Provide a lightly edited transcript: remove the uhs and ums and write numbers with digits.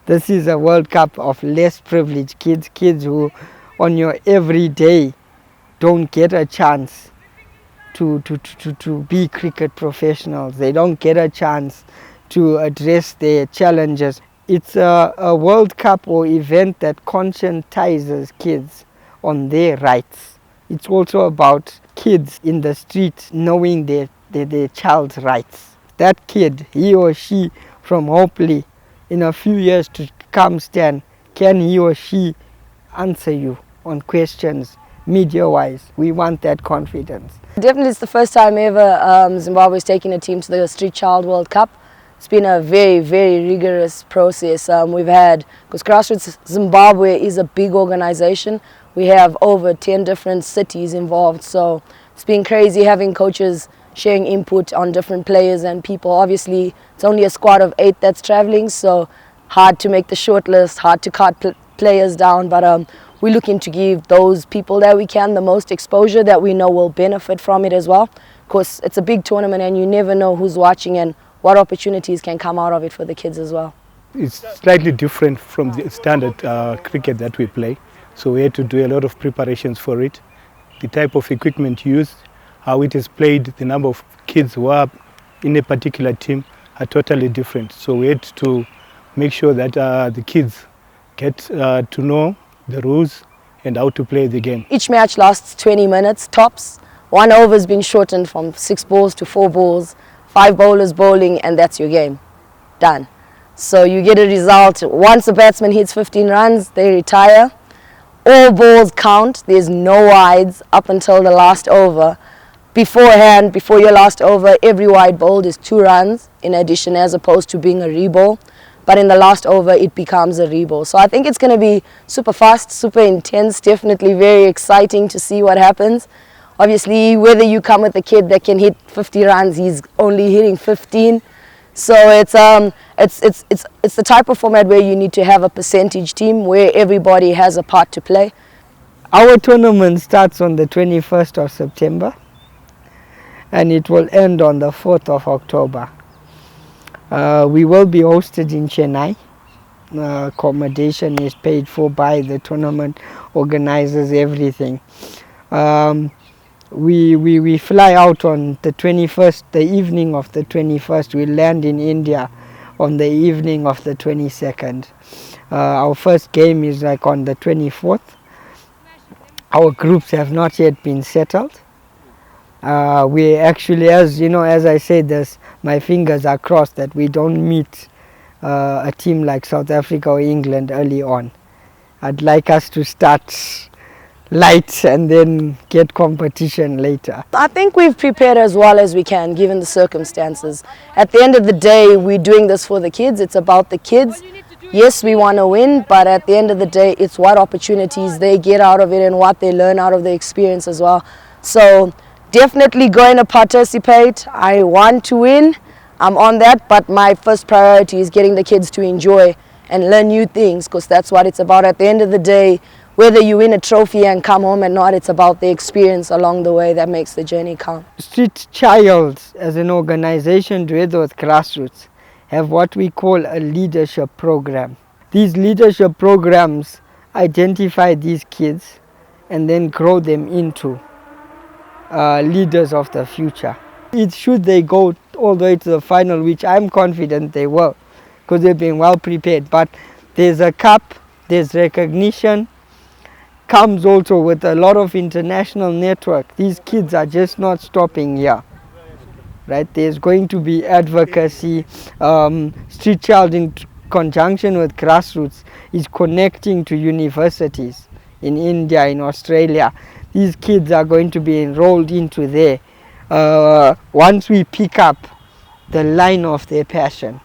This is a World Cup of less privileged kids, kids who on your everyday don't get a chance to be cricket professionals. They don't get a chance to address their challenges. It's a World Cup or event that conscientizes kids on their rights. It's also about kids in the street knowing their child's rights. That kid, he or she from Hopefully in a few years to come stand, can he or she answer you on questions media-wise? We want that confidence. Definitely it's the first time ever Zimbabwe's taking a team to the Street Child World Cup. It's been a very, very rigorous process. We've had, because Grassroots Zimbabwe is a big organization, we have over 10 different cities involved, so it's been crazy having coaches sharing input on different players and people. Obviously, it's only a squad of 8 that's traveling, so hard to make the short list, hard to cut players down, but we're looking to give those people that we can the most exposure that we know will benefit from it as well, because it's a big tournament and you never know who's watching and what opportunities can come out of it for the kids as well. It's slightly different from the standard cricket that we play, so we had to do a lot of preparations for it. The type of equipment used, how it is played, the number of kids who are in a particular team are totally different. So we had to make sure that the kids get to know the rules and how to play the game. Each match lasts 20 minutes tops. 1 over has been shortened from 6 balls to 4 balls, 5 bowlers bowling, and that's your game. Done. So you get a result. Once a batsman hits 15 runs, they retire. All balls count. There's no wides up until the last over. Beforehand, before your last over, every wide bowled is 2 runs in addition, as opposed to being a re-bowl. But in the last over, it becomes a re-bowl. So I think it's going to be super fast, super intense, definitely very exciting to see what happens. Obviously, whether you come with a kid that can hit 50 runs, he's only hitting 15. So it's the type of format where you need to have a percentage team where everybody has a part to play. Our tournament starts on the 21st of September and it will end on the 4th of October. We will be hosted in Chennai. Accommodation is paid for by the tournament organizers, everything. We fly out on the 21st, the evening of the 21st. We land in India on the evening of the 22nd. Our first game is like on the 24th. Our groups have not yet been settled. We actually, as you know, as I said this, my fingers are crossed that we don't meet a team like South Africa or England early on. I'd like us to start light and then get competition later. I think we've prepared as well as we can given the circumstances. At the end of the day, we're doing this for the kids. It's about the kids. Yes, we want to win, but at the end of the day, it's what opportunities they get out of it and what they learn out of the experience as well. So definitely going to participate. I want to win. I'm on that, but my first priority is getting the kids to enjoy and learn new things, because that's what it's about. At the end of the day, whether you win a trophy and come home or not, it's about the experience along the way that makes the journey count. Street Child as an organization together with Grassroots have what we call a leadership program. These leadership programs identify these kids and then grow them into leaders of the future. Should they go all the way to the final, which I'm confident they will, because they've been well prepared, but there's a cup, there's recognition, comes also with a lot of international network. These kids are just not stopping here, right? There's going to be advocacy. Street Child in conjunction with Grassroots is connecting to universities in India, in Australia. These kids are going to be enrolled into there once we pick up the line of their passion.